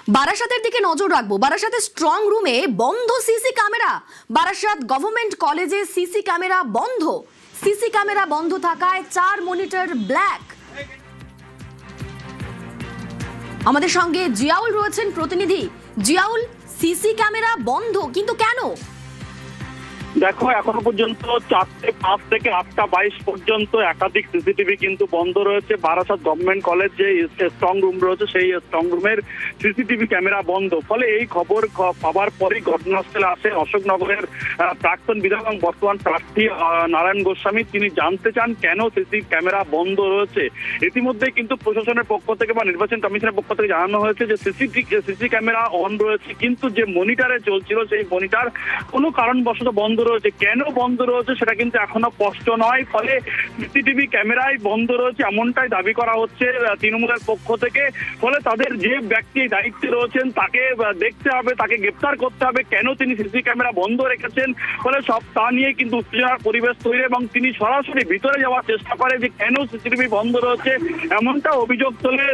বারাসাতের দিকে নজর রাখবো। বারাসাতের স্ট্রং রুমে বন্ধ সিসি ক্যামেরা। বারাসাত গভর্নমেন্ট কলেজে সিসি ক্যামেরা বন্ধ। সিসি ক্যামেরা বন্ধ থাকায় 4 মনিটর ব্ল্যাক। আমাদের সঙ্গে জিয়াউল রয়েছেন প্রতিনিধি। জিয়াউল, সিসি ক্যামেরা বন্ধ কিন্তু কেন? দেখো, এখনো পর্যন্ত 4:05 থেকে 8:22 পর্যন্ত একাধিক সিসিটিভি কিন্তু বন্ধ রয়েছে। বারাসাত গভর্নমেন্ট কলেজ যে স্ট্রং রুম রয়েছে সেই স্ট্রং রুমের সিসিটিভি ক্যামেরা বন্ধ। ফলে এই খবর পাওয়ার পরই ঘটনাস্থলে আসে অশোকনগরের প্রাক্তন বিধায়ক এবং বর্তমান প্রার্থী নারায়ণ গোস্বামী। তিনি জানতে চান কেন সিসি ক্যামেরা বন্ধ রয়েছে। ইতিমধ্যে কিন্তু প্রশাসনের পক্ষ থেকে বা নির্বাচন কমিশনের পক্ষ থেকে জানানো হয়েছে যে সিসি ক্যামেরা অন রয়েছে, কিন্তু যে মনিটরে চলছিল সেই মনিটর কোনো কারণবশত বন্ধ রয়েছে। কেন বন্ধ রয়েছে সেটা কিন্তু এখনো স্পষ্ট নয়। ফলে সিসিটিভি ক্যামেরায় বন্ধ রয়েছে এমনটাই দাবি করা হচ্ছে তৃণমূলের পক্ষ থেকে। ফলে তাদের যে ব্যক্তি দায়িত্বে রয়েছেন তাকে দেখতে হবে, তাকে গ্রেপ্তার করতে হবে কেন তিনি সিসি ক্যামেরা বন্ধ রেখেছেন। ফলে সব তা নিয়ে কিন্তু উত্তেজনার পরিবেশ তৈরি এবং তিনি সরাসরি ভিতরে যাওয়ার চেষ্টা করে যে কেন সিসিটিভি বন্ধ রয়েছে এমনটা অভিযোগ তোলে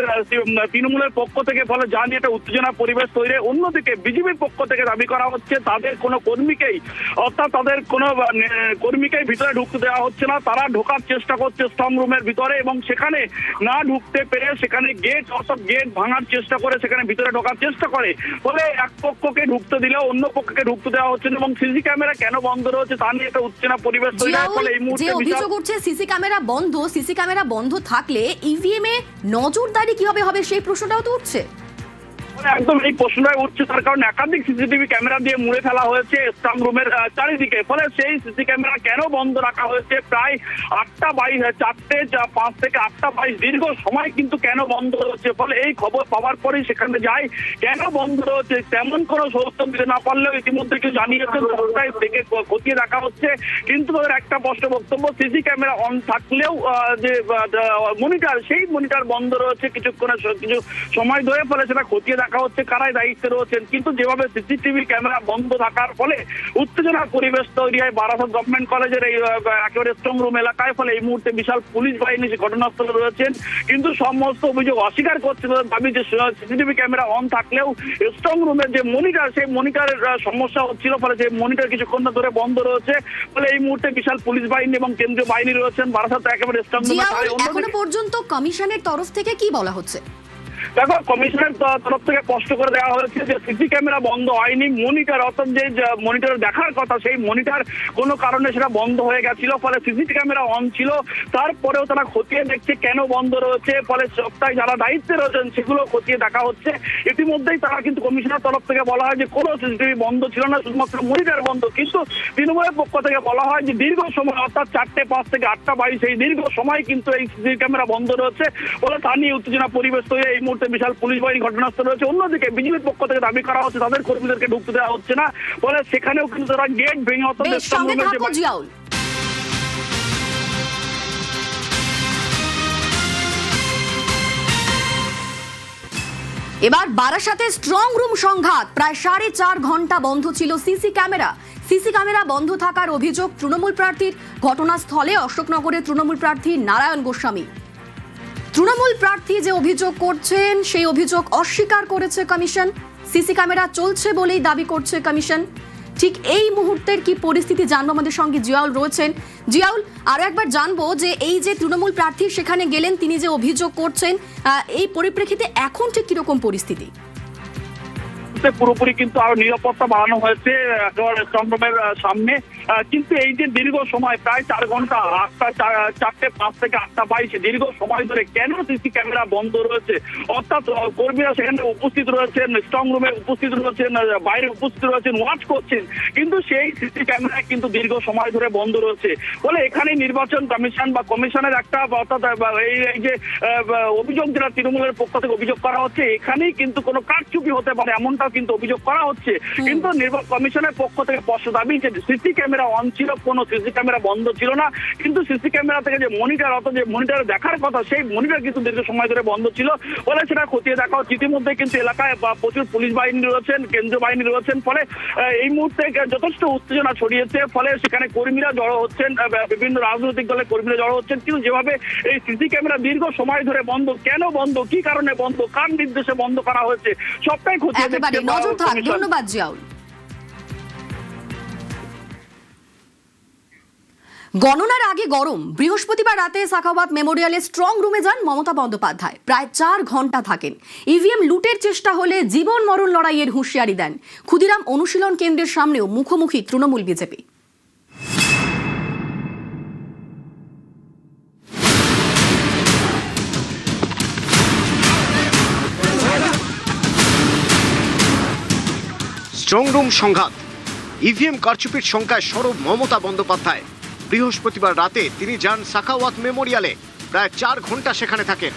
তৃণমূলের পক্ষ থেকে। ফলে যা নিয়ে একটা উত্তেজনার পরিবেশ তৈরি। অন্যদিকে বিজেপির পক্ষ থেকে দাবি করা হচ্ছে তাদের কোনো কর্মীকেই অর্থাৎ তাদের কোনো কর্মীকেই ভিতরে ঢুকতে দেওয়া হচ্ছে না। তারা ঢোকার চেষ্টা করছে স্ট্রং রুমের ভিতরে এবং সেখানে না ঢুকতে পেরে সেখানে গেট ভাঙার চেষ্টা করে সেখানে ভিতরে ঢোকার চেষ্টা করে। ফলে এক পক্ষকে ঢুকতে দিলেও অন্য পক্ষকে ঢুকতে দেওয়া হচ্ছে না এবং সিসি ক্যামেরা কেন বন্ধ রয়েছে তা নিয়ে একটা উত্তেজনা পরিবেশ তৈরি হয়। ফলে এই মুহূর্তে অভিযোগ উঠছে সিসি ক্যামেরা বন্ধ। সিসি ক্যামেরা বন্ধ থাকলে ইভিএম এ নজরদারি কিভাবে হবে সেই প্রশ্নটাও তো উঠছে। একদম এই প্রশ্নটাই উঠছে, তার কারণ একাধিক সিসিটিভি ক্যামেরা দিয়ে মুড়ে ফেলা হয়েছে স্ট্রং রুমের চারিদিকে। ফলে সেই সিসি ক্যামেরা কেন বন্ধ রাখা হয়েছে প্রায় 4:05 থেকে 8:22 দীর্ঘ সময় কিন্তু কেন বন্ধ রয়েছে। ফলে এই খবর পাওয়ার পরেই সেখানে যায় কেন বন্ধ রয়েছে তেমন কোনো সত্য দিতে না পারলেও ইতিমধ্যে কেউ জানিয়েছে সপ্তাহে থেকে খতিয়ে রাখা হচ্ছে। কিন্তু তাদের একটা স্পষ্ট বক্তব্য, সিসি ক্যামেরা অন থাকলেও যে মনিটর সেই মনিটর বন্ধ রয়েছে কিছু সময় ধরে। ফলে সেটা খতিয়ে দেখা হচ্ছে কারাই দায়িত্বে রয়েছেন। কিন্তু যেভাবে সিসিটিভি ক্যামেরা বন্ধ থাকার ফলে উত্তেজনার পরিবেশ তৈরি হয় বারাসাত গভর্নমেন্ট কলেজের এই একেবারে স্ট্রং রুম এলাকায়। ফলে এই মুহূর্তে বিশাল পুলিশ বাহিনী ঘটনাস্থলে রয়েছেন, কিন্তু সমস্ত অভিযোগ অস্বীকার করছে। তাদের দাবি যে সিসিটিভি ক্যামেরা অন থাকলেও স্ট্রং রুমের যে মনিটর সেই মনিটরের সমস্যা হচ্ছিল। ফলে সেই মনিটর কিছুক্ষণ ধরে বন্ধ রয়েছে। ফলে এই মুহূর্তে বিশাল পুলিশ বাহিনী এবং কেন্দ্রীয় বাহিনী রয়েছেন বারাসাত একেবারে স্ট্রং রুমে। এখনো পর্যন্ত কমিশনের তরফ থেকে কি বলা হচ্ছে? দেখো, কমিশনের তরফ থেকে স্পষ্ট করে দেওয়া হয়েছে যে সিসি ক্যামেরা বন্ধ হয়নি। মনিটর অর্থাৎ যে মনিটর দেখার কথা সেই মনিটর কোনো কারণে সেটা বন্ধ হয়ে গেছিল। ফলে সিসি ক্যামেরা অন ছিল, তারপরেও তারা খতিয়ে দেখছে কেন বন্ধ রয়েছে। ফলে সপ্তাহে যারা দায়িত্বে রয়েছেন সেগুলো খতিয়ে দেখা হচ্ছে। ইতিমধ্যেই তারা কিন্তু কমিশনের তরফ থেকে বলা হয় যে কোনো সিসিটিভি বন্ধ ছিল না, শুধুমাত্র মনিটর বন্ধ। কিন্তু তৃণমূলের পক্ষ থেকে বলা হয় যে দীর্ঘ সময় অর্থাৎ 4:05 থেকে 8:22 এই দীর্ঘ সময় কিন্তু এই সিসি ক্যামেরা বন্ধ রয়েছে। ফলে তা নিয়ে উত্তেজনা পরিবেশ তৈরি। এই মুহূর্তে বিশাল পুলিশ বাহিনী ঘটনাস্থলে রয়েছে। অন্যদিকে বিজেপির পক্ষ থেকে দাবি করা হচ্ছে তাদের কর্মীদেরকে ঢুকতে দেওয়া হচ্ছে না। ফলে সেখানেও কিন্তু তারা গেট ভেঙে এবার বারাসাতে স্ট্রং রুম সংঘাত। প্রায় 4.5 ঘন্টা বন্ধ ছিল সিসি ক্যামেরা। সিসি ক্যামেরা বন্ধ থাকার অভিযোগ তৃণমূল প্রার্থীর। ঘটনাস্থলে অশোকনগরের তৃণমূল প্রার্থী নারায়ণ গোস্বামী। তৃণমূল প্রার্থী যে অভিযোগ করছেন সেই অভিযোগ অস্বীকার করেছে কমিশন। সিসি ক্যামেরা চলছে বলেই দাবি করছে কমিশন। ঠিক এই মুহূর্তের কি পরিস্থিতি জানবো, আমাদের সঙ্গে জিয়াউল রয়েছেন। জিয়াউল, আরো একবার জানবো যে এই যে তৃণমূল প্রার্থী সেখানে গেলেন, তিনি যে অভিযোগ করছেন, এই পরিপ্রেক্ষিতে এখন ঠিক কিরকম পরিস্থিতি? পুরোপুরি কিন্তু আরো নিরাপত্তা বাড়ানো হয়েছে স্ট্রং রুমের সামনে। কিন্তু এই যে দীর্ঘ সময় প্রায় 4 ঘন্টা 4:05 থেকে 8:22 দীর্ঘ সময় ধরে কেন সিসি ক্যামেরা বন্ধ রয়েছে, অর্থাৎ কর্মীরা সেখানে উপস্থিত রয়েছেন, স্ট্রং রুমে উপস্থিত রয়েছেন, বাইরে উপস্থিত রয়েছেন, ওয়াচ করছেন, কিন্তু সেই সিসি ক্যামেরা কিন্তু দীর্ঘ সময় ধরে বন্ধ রয়েছে। বলে এখানে নির্বাচন কমিশন বা কমিশনের একটা অর্থাৎ এই যে অভিযোগ যেটা তৃণমূলের পক্ষ থেকে অভিযোগ করা হচ্ছে এখানেই কিন্তু কোনো কারচুপি হতে পারে এমনটা কিন্তু অভিযোগ করা হচ্ছে। কিন্তু নির্বাচন কমিশনের পক্ষ থেকে স্পষ্ট দাবি যে সিসি ক্যামেরা ক্যামেরা অন ছিল, কোনো সিসি ক্যামেরা বন্ধ ছিল না, কিন্তু সিসি ক্যামেরা থেকে যে মনিটর, অত যে মনিটরে দেখার কথা সেই মনিটর কিন্তু দীর্ঘ সময় ধরে বন্ধ ছিল বলে সেটা খতিয়ে দেখা হচ্ছে। ইতিমধ্যে কিন্তু এলাকায় প্রচুর পুলিশ বাহিনী রয়েছেন, কেন্দ্রীয় বাহিনী রয়েছেন, ফলে এই মুহূর্তে যথেষ্ট উত্তেজনা ছড়িয়েছে। ফলে সেখানে কর্মীরা জড়ো হচ্ছেন, বিভিন্ন রাজনৈতিক দলের কর্মীরা জড়ো হচ্ছেন। কিন্তু যেভাবে এই সিসি ক্যামেরা দীর্ঘ সময় ধরে বন্ধ, কেন বন্ধ, কি কারণে বন্ধ, কার নির্দেশে বন্ধ করা হয়েছে, সবটাই খতিয়ে একেবারে নজর থাক। ধন্যবাদ জিয়াউল। গণনার আগে গরম। বৃহস্পতিবার রাতে সাখাওয়াত মেমোরিয়ালের স্ট্রং রুমে যান মমতা বন্দ্যোপাধ্যায়। প্রায় 4 ঘন্টা থাকেন। ইভিএম লুটের চেষ্টা হলে জীবন মরণ লড়াইয়ের হুঁশিয়ারি দেন। ক্ষুদিরাম অনুশীলন কেন্দ্রের সামনেও মুখোমুখি তৃণমূল বিজেপি। স্ট্রং রুম সংঘাত, ইভিএম কারচুপির শঙ্কায় সরব মমতা বন্দ্যোপাধ্যায়। বৃহস্পতিবার রাতে তিনি যান সাখাওয়াত মেমোরিয়ালে, প্রায় 4 ঘন্টা সেখানে থাকেন।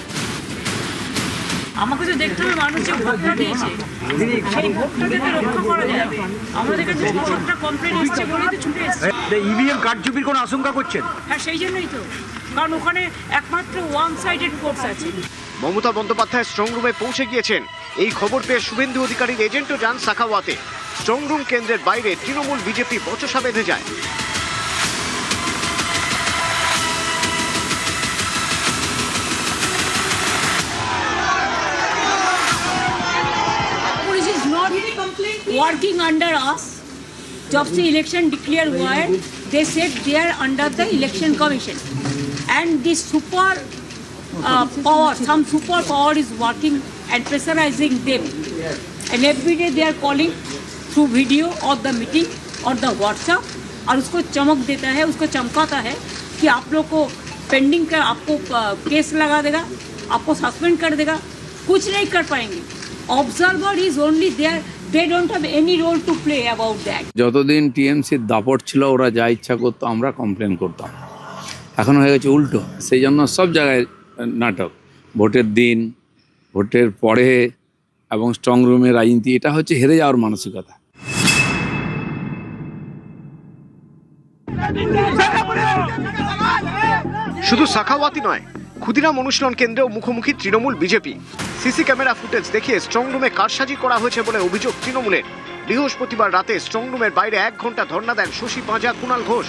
আমাকে তো দেখতে হবে মানুষ যে ভোটটা দিয়েছে সেই ভোটটাকে তো রক্ষা করা যাবে। আমাদের কাছে 600টা কমপ্লেন এসছে বলেই তো ছুটে এসছে। ইভিএম কারচুপির কোনো আশঙ্কা করছেন? হ্যাঁ, সেই জন্যই তো, কারণ ওখানে একমাত্র ওয়ান সাইডেড কোর্স আছে। মমতা বন্দ্যোপাধ্যায় স্ট্রং রুমে পৌঁছে গিয়েছেন। এই খবর পেয়ে শুভেন্দু অধিকারীর এজেন্টও যান সাখাওয়াতে। স্ট্রং রুম কেন্দ্রের বাইরে তৃণমূল বিজেপি বচসা বেঁধে যায়। Working under us, जब से इलेक्शन डिक्लेयर हुआ है, they said they are under the election commission, and this super power, some super power is working and pressurizing them, and every day they are calling through video or the meeting or the WhatsApp, और उसको चमक देता है, उसको चमकाता है कि आप लोग को पेंडिंग का आपको केस लगा देगा, आपको सस्पेंड कर देगा, कुछ नहीं कर पाएंगे। Observer is only there. They don't have any role to play about that. যতদিন টিএমসির দাপট ছিল ওরা যা ইচ্ছা করতো আমরা কমপ্লেন করতাম। এখন হয়ে গেছে উল্টো। সেই জন্য সব জায়গায় নাটক, ভোটের দিন, ভোটের পরে এবং স্ট্রং রুমের রাজনীতি, এটা হচ্ছে হেরে যাওয়ার মানসিকতা। শুধু সাখাওয়াতই নয়, ক্ষুদিরাম অনুশীলন কেন্দ্রেও মুখোমুখি Trinamool BJP. CC camera footage দেখিয়ে স্ট্রং রুমে কারসাজি করা হয়েছে বলে অভিযোগ তৃণমূলের। বৃহস্পতিবার রাতে স্ট্রং রুমের বাইরে 1 ঘন্টা ধর্ণা দেন শশী পাঁজা, কুণাল ঘোষ।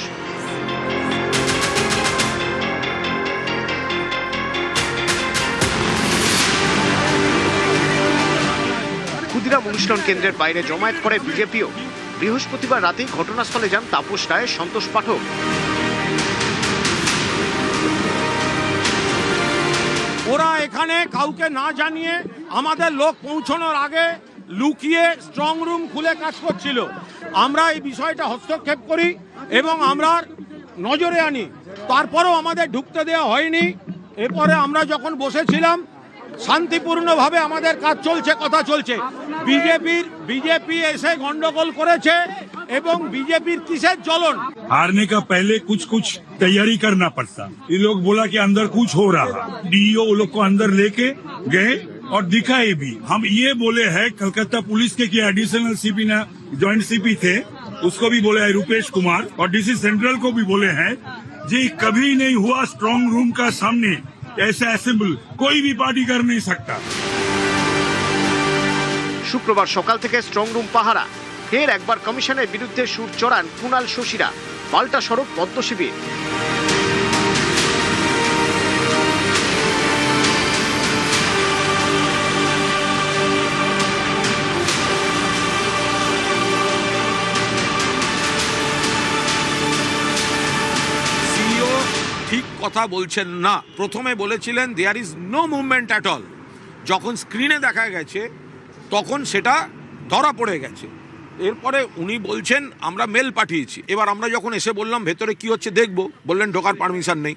ক্ষুদিরাম অনুশীলন কেন্দ্রের বাইরে জমায়েত করে বিজেপিও। বৃহস্পতিবার রাতেই ঘটনাস্থলে যান তাপস রায়, সন্তোষ পাঠক। ওরা এখানে কাউকে না জানিয়ে আমাদের লোক পৌঁছানোর আগে লুকিয়ে স্ট্রং রুম খুলে কাজ করছিল। আমরা এই বিষয়টা হস্তক্ষেপ করি এবং আমরা নজরে আনি, তারপরেও আমাদের ঢুকতে দেওয়া হয়নি। এরপরে আমরা যখন বসেছিলাম শান্তিপূর্ণভাবে আমাদের কাজ চলছে, কথা চলছে। বিজেপি এসে গন্ডগোল করেছে এবং বিজেপির কিসের জ্বলন। हारने का पहले कुछ तैयारी करना पड़ता। ये लोग बोला कि अंदर कुछ हो रहा, डीईओ वो लोग को अंदर लेके गए और दिखाए भी। हम ये बोले हैं कलकत्ता पुलिस के कि एडिशनल सीपी ना ज्वाइंट सीपी थे, उसको भी बोले है रुपेश कुमार, और डीसी सेंट्रल को भी बोले हैं जी कभी नहीं हुआ स्ट्रॉन्ग रूम का सामने ऐसा असेंबल कोई भी पार्टी कर नहीं सकता। শুক্রবার সকাল থেকে স্ট্রং রুম পাহারা। ফের একবার কমিশনের বিরুদ্ধে সুর চড়ান কুণাল, শশীরা। পাল্টা সরব পদ্ম শিবির। সিইও ঠিক কথা বলছেন না। প্রথমে বলেছিলেন there is no movement at all. যখন স্ক্রিনে দেখা গেছে তখন সেটা ধরা পড়ে গেছে। এরপরে উনি বলছেন আমরা মেল পাঠিয়েছি। এবার আমরা যখন এসে বললাম ভেতরে কি হচ্ছে দেখব, বললেন ঢোকার পারমিশন নেই।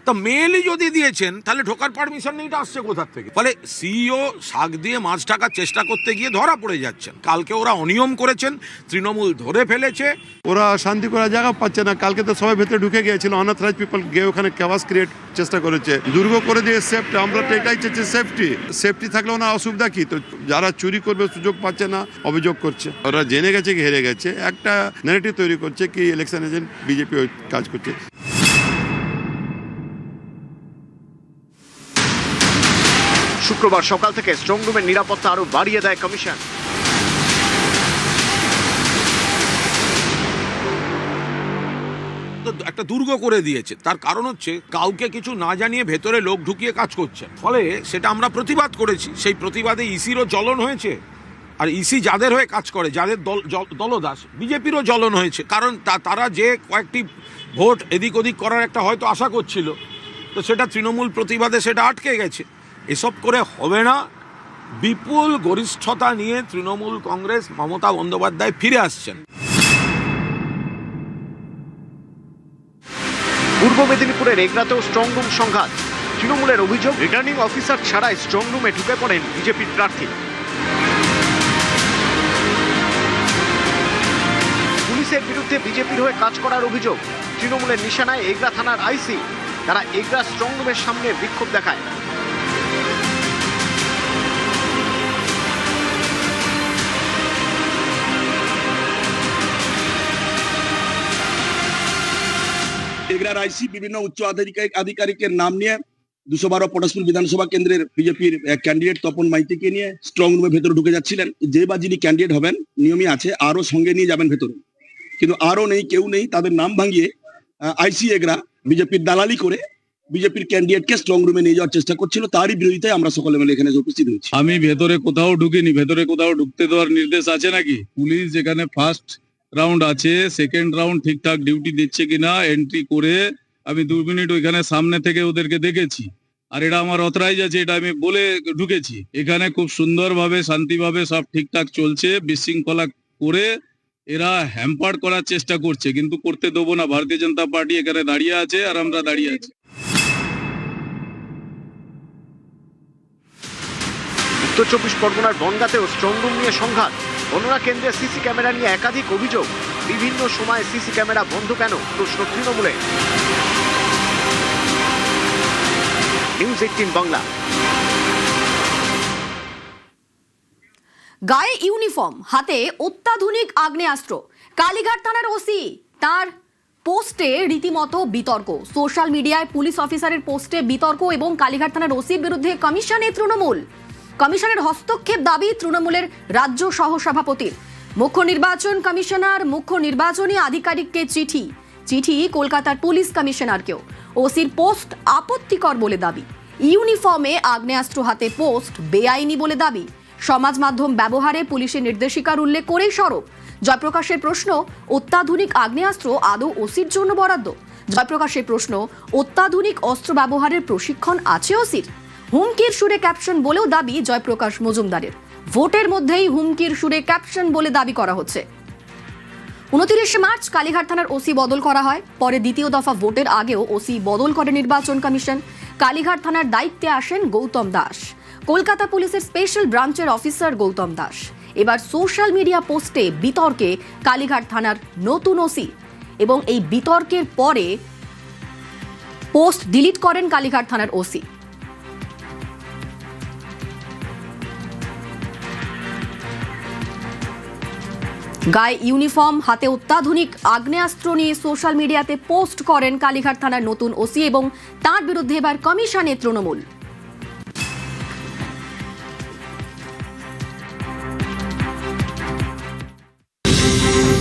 তা মেলই যদি দিয়েছেন তাহলে ঢোকার পারমিশন নেইটা আসছে কোথার থেকে? ফলে সিইও শাক দিয়ে মাছ ঢাকার চেষ্টা করতে গিয়ে ধরা পড়ে যাচ্ছেন। কালকে ওরা অনিয়ম করেছেন, তৃণমূল ধরে ফেলেছে। ওরা শান্তি করার জায়গা পাচ্ছে না। কালকে তো সবাই ভেতরে ঢুকে গিয়েছিল, অনাথরাইজ পিপল গিয়ে ওখানে ক্যাওয়াস ক্রিয়েট চেষ্টা করেছে, দুর্গ করে দিয়ে সেফটি। আমরা তো এটাই চাইছি সেফটি থাকলে ওনার অসুবিধা কি? তো যারা চুরি করবে সুযোগ পাচ্ছে না, অভিযোগ করছে। ওরা জেনে জেনে গেছে কি হেরে গেছে, একটা ন্যারেটিভ তৈরি করছে কি ইলেকশন এজেন্ট বিজেপি কাজ করছে। শুক্রবার সকাল থেকে স্ট্রং রুমের নিরাপত্তা আরো বাড়িয়ে দেয় কমিশন। তো একটা দুর্গ করে দিয়েছে, তার কারণ হচ্ছে কাউকে কিছু না জানিয়ে ভেতরে লোক ঢুকিয়ে কাজ করছে, ফলে সেটা আমরা প্রতিবাদ করেছি। সেই প্রতিবাদে ইসিরও জ্বলন হয়েছে, আর ইসি যাদের হয়ে কাজ করে, যাদের দলদাস, বিজেপিরও জ্বলন হয়েছে। কারণ তারা যে কয়েকটি ভোট এদিক ওদিক করার একটা হয়তো আশা করছিল, তো সেটা তৃণমূল প্রতিবাদে সেটা আটকে গেছে। এসব করে হবে না। বিপুল গরিষ্ঠতা নিয়ে তৃণমূল কংগ্রেস, মমতা বন্দ্যোপাধ্যায় ফিরে আসছেন। পূর্ব মেদিনীপুরের এগরাতেও স্ট্রং রুম সংঘাত। তৃণমূলের অভিযোগ, রিটার্নিং অফিসার ছাড়াই স্ট্রং রুমে ঢুকে পড়েন বিজেপির প্রার্থী। পুলিশের বিরুদ্ধে বিজেপির হয়ে কাজ করার অভিযোগ। তৃণমূলের নিশানায় এগরা থানার আইসি, তারা এগরা স্ট্রং রুমের সামনে বিক্ষোভ দেখায়। এগরার আইসি বিভিন্ন উচ্চ আধিকারিকের নাম নিয়ে 212 পটাশপুর বিধানসভা কেন্দ্রের বিজেপির ক্যান্ডিডেট তপন মাইতিকে নিয়ে স্ট্রং রুমের ভেতরে ঢুকে যাচ্ছিলেন। যে বা যিনি ক্যান্ডিডেট হবেন নিয়মই আছে আরও সঙ্গে নিয়ে যাবেন ভেতরে, কিন্তু আরও নেই, কেউ নেই। তাদের নাম ভাঙিয়ে আইসি এগরা বিজেপির দালালি করে বিজেপির ক্যান্ডিডেটকে স্ট্রং রুমে নিয়ে যাওয়ার চেষ্টা করছিল। তারই বিরোধিতায় আমরা সকলে মিলে এখানে উপস্থিত হয়েছি। আমি ভেতরে কোথাও ঢুকিনি, ভেতরে কোথাও ঢুকতে দেওয়ার নির্দেশ আছে নাকি? পুলিশ যেখানে ফার্স্ট রাউন্ড আছে, সেকেন্ড রাউন্ড ঠিকঠাক ডিউটি দিচ্ছে কিনা এন্ট্রি করে আমি 2 মিনিট ওইখানে সামনে থেকে ওদেরকে দেখেছি, আর এটা আমার অথরাইজ আছে, এটা আমি বলে ঢুকেছি। এখানে খুব সুন্দরভাবে শান্তিভাবে সব ঠিকঠাক চলছে। বিশৃঙ্খলা করে এরা হ্যাম্পার করার চেষ্টা করছে, কিন্তু করতে দেবো না। ভারতীয় জনতা পার্টি এখানে দাঁড়িয়ে আছে আর আমরা দাঁড়িয়ে আছি। উত্তর 24 পরগনার বনগাঁতেও স্ট্রং রুম নিয়ে সংঘাত। গণনা কেন্দ্রে সিসি ক্যামেরা নিয়ে একাধিক অভিযোগ। বিভিন্ন সময় সিসি ক্যামেরা বন্ধ কেন, প্রশ্ন তৃণমূলে। নিউজ 18 বাংলা। গায়ে ইউনিফর্ম, হাতে অত্যাধুনিক আগ্নেয়াস্ত্র। কালীঘাট থানার ওসি, তার পোস্টে রীতিমতো বিতর্ক। সোশ্যাল মিডিয়ায় পুলিশ অফিসারের পোস্টে বিতর্ক এবং কালীঘাট থানার ওসির বিরুদ্ধে কমিশনে তৃণমূল। কমিশনের হস্তক্ষেপ দাবি তৃণমূলের রাজ্য সহসভাপতির। মুখ্য নির্বাচন কমিশনার মুখ্য নির্বাচনী আধিকারিককে চিঠি কলকাতার পুলিশ কমিশনারকেও। ওসির পোস্ট আপত্তিকর বলে দাবি। ইউনিফর্মে আগ্নেয়াস্ত্র হাতে পোস্ট বেআইনি বলে দাবি। সমাজ মাধ্যম ব্যবহারে পুলিশের নির্দেশিকার উল্লেখ করেই সরব। জয়প্রকাশের প্রশ্ন, অত্যাধুনিক আগ্নেয়াস্ত্র আদৌ ওসির জন্য বরাদ্দ? জয়প্রকাশের প্রশ্ন, অত্যাধুনিক অস্ত্র ব্যবহারের প্রশিক্ষণ আছে ওসির? হুমকির সুরে ক্যাপশন বলেও দাবি জয়প্রকাশ মজুমদারের। ভোটের মধ্যেই হুমকির সুরে ক্যাপশন বলে দাবি করা হচ্ছে। 29 মার্চ কালীঘাট থানার ওসি বদল করা হয়। পরে দ্বিতীয় দফা ভোটের আগেও ওসি বদল করে নির্বাচন কমিশন। কালীঘাট থানার দায়িত্বে আসেন গৌতম দাস। কলকাতা পুলিশের স্পেশাল ব্রাঞ্চের অফিসার গৌতম দাস। এবার সোশ্যাল মিডিয়া পোস্টে বিতর্কে কালীঘাট থানার নতুন ওসি, এবং এই বিতর্কের পরে পোস্ট ডিলিট করেন কালীঘাট থানার ওসি। গায়ে ইউনিফর্ম, হাতে অত্যাধুনিক আগ্নেয়াস্ত্র নিয়ে সোশ্যাল মিডিয়াতে পোস্ট করেন কালীঘাট থানার নতুন ওসি, এবং তার বিরুদ্ধে এবার কমিশনে তৃণমূল।